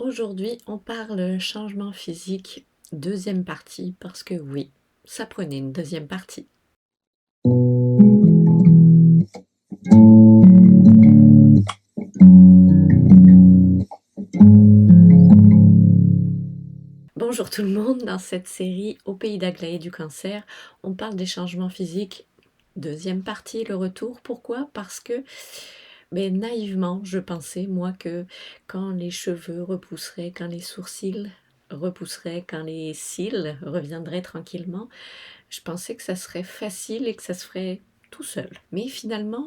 Aujourd'hui, on parle changement physique, deuxième partie, parce que oui, ça prenait une deuxième partie. Bonjour tout le monde, dans cette série Au pays d'Aglaé et du cancer, on parle des changements physiques, deuxième partie, le retour. Pourquoi? Parce que naïvement, je pensais, moi, que quand les cheveux repousseraient, quand les sourcils repousseraient, quand les cils reviendraient tranquillement, je pensais que ça serait facile et que ça se ferait tout seul. Mais finalement,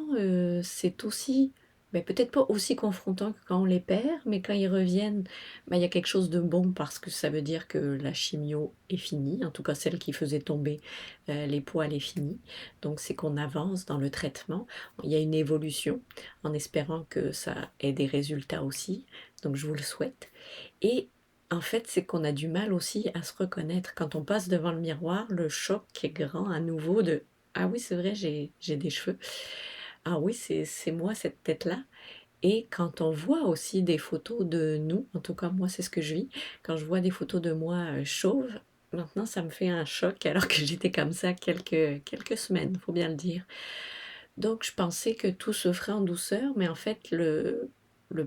c'est aussi, peut-être pas aussi confrontant que quand on les perd, mais quand ils reviennent, il y a quelque chose de bon parce que ça veut dire que la chimio est finie, en tout cas celle qui faisait tomber les poils est finie. Donc c'est qu'on avance dans le traitement. Il y a une évolution en espérant que ça ait des résultats aussi. Donc je vous le souhaite. Et en fait, c'est qu'on a du mal aussi à se reconnaître. Quand on passe devant le miroir, le choc est grand à nouveau de «Ah oui, c'est vrai, j'ai des cheveux. Ah oui, c'est moi cette tête-là». Et quand on voit aussi des photos de nous, en tout cas moi c'est ce que je vis, quand je vois des photos de moi chauve, maintenant ça me fait un choc alors que j'étais comme ça quelques semaines, faut bien le dire. Donc je pensais que tout se ferait en douceur, mais en fait le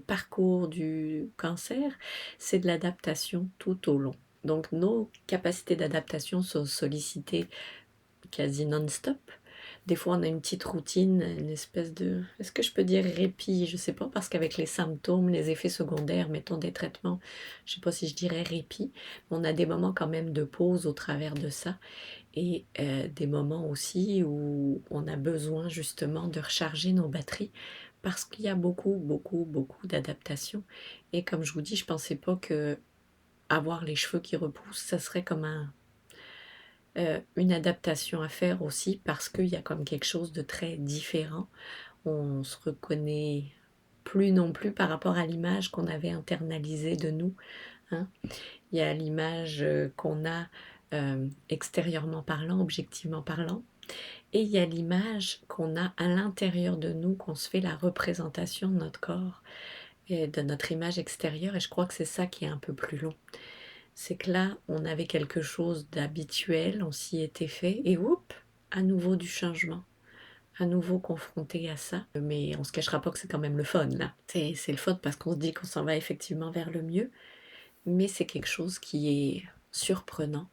parcours du cancer, c'est de l'adaptation tout au long. Donc nos capacités d'adaptation sont sollicitées quasi non-stop. Des fois, on a une petite routine, une espèce de, est-ce que je peux dire répit? Je sais pas, parce qu'avec les symptômes, les effets secondaires, mettons des traitements, je sais pas si je dirais répit, mais on a des moments quand même de pause au travers de ça et des moments aussi où on a besoin justement de recharger nos batteries parce qu'il y a beaucoup, beaucoup, beaucoup d'adaptations. Et comme je vous dis, je pensais pas que avoir les cheveux qui repoussent, ça serait comme une adaptation à faire aussi parce qu'il y a comme quelque chose de très différent. On se reconnaît plus non plus par rapport à l'image qu'on avait internalisée de nous, hein. Il y a l'image qu'on a extérieurement parlant, objectivement parlant, et il y a l'image qu'on a à l'intérieur de nous, qu'on se fait la représentation de notre corps et de notre image extérieure, et je crois que c'est ça qui est un peu plus long. C'est que là, on avait quelque chose d'habituel, on s'y était fait, et oups, à nouveau du changement, à nouveau confronté à ça. Mais on se cachera pas que c'est quand même le fun, là. C'est le fun parce qu'on se dit qu'on s'en va effectivement vers le mieux, mais c'est quelque chose qui est surprenant.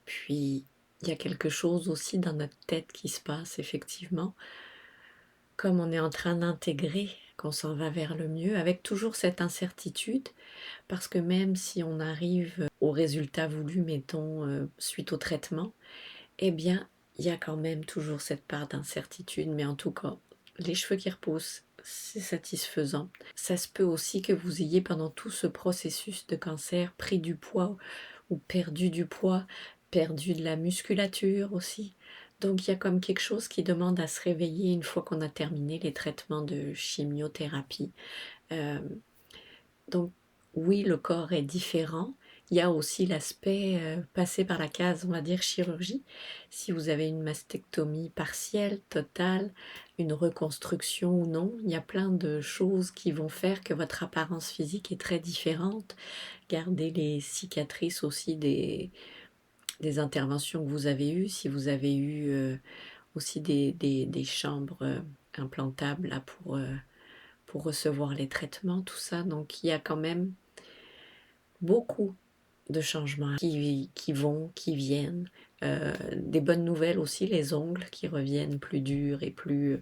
Puis, il y a quelque chose aussi dans notre tête qui se passe, effectivement, comme on est en train d'intégrer qu'on s'en va vers le mieux, avec toujours cette incertitude, parce que même si on arrive au résultat voulu, mettons, suite au traitement, eh bien, il y a quand même toujours cette part d'incertitude, mais en tout cas, les cheveux qui repoussent, c'est satisfaisant. Ça se peut aussi que vous ayez pendant tout ce processus de cancer pris du poids ou perdu du poids, perdu de la musculature aussi. Donc il y a comme quelque chose qui demande à se réveiller une fois qu'on a terminé les traitements de chimiothérapie. Euh, donc oui, le corps est différent. Il y a aussi l'aspect passer par la case, on va dire, chirurgie. Si vous avez une mastectomie partielle, totale, une reconstruction ou non, il y a plein de choses qui vont faire que votre apparence physique est très différente. Gardez les cicatrices aussi des interventions que vous avez eues, si vous avez eu aussi des chambres implantables là, pour recevoir les traitements, tout ça. Donc il y a quand même beaucoup de changements qui vont, qui viennent. Des bonnes nouvelles aussi, les ongles qui reviennent plus durs et plus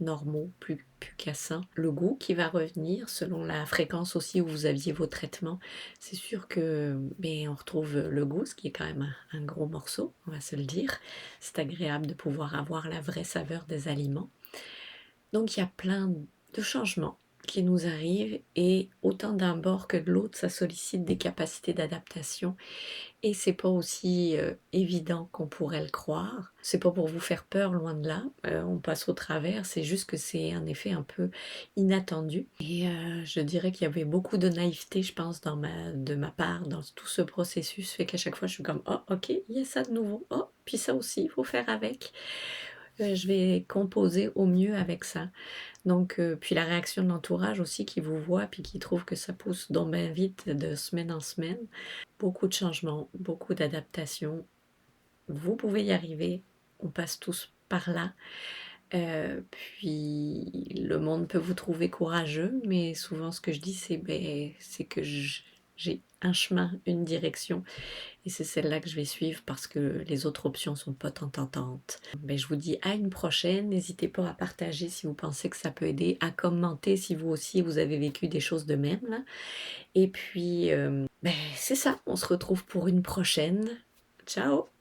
normaux, plus cassants. Le goût qui va revenir selon la fréquence aussi où vous aviez vos traitements. C'est sûr que on retrouve le goût, ce qui est quand même un gros morceau, on va se le dire. C'est agréable de pouvoir avoir la vraie saveur des aliments. Donc il y a plein de changements qui nous arrivent et autant d'un bord que de l'autre, ça sollicite des capacités d'adaptation et c'est pas aussi évident qu'on pourrait le croire. C'est pas pour vous faire peur, loin de là. On passe au travers, c'est juste que c'est un effet un peu inattendu. Et je dirais qu'il y avait beaucoup de naïveté, je pense, de ma part dans tout ce processus, fait qu'à chaque fois je suis comme oh ok, il y a ça de nouveau, oh puis ça aussi, il faut faire avec. Je vais composer au mieux avec ça. Donc puis la réaction de l'entourage aussi qui vous voit, puis qui trouve que ça pousse donc ben vite de semaine en semaine. Beaucoup de changements, beaucoup d'adaptations. Vous pouvez y arriver, on passe tous par là. Puis le monde peut vous trouver courageux, mais souvent ce que je dis c'est, beh, c'est que j'ai un chemin, une direction et c'est celle-là que je vais suivre parce que les autres options sont pas tant tentantes. Beh, je vous dis à une prochaine, n'hésitez pas à partager si vous pensez que ça peut aider, à commenter si vous aussi vous avez vécu des choses de même là et puis, beh, c'est ça, on se retrouve pour une prochaine. Ciao!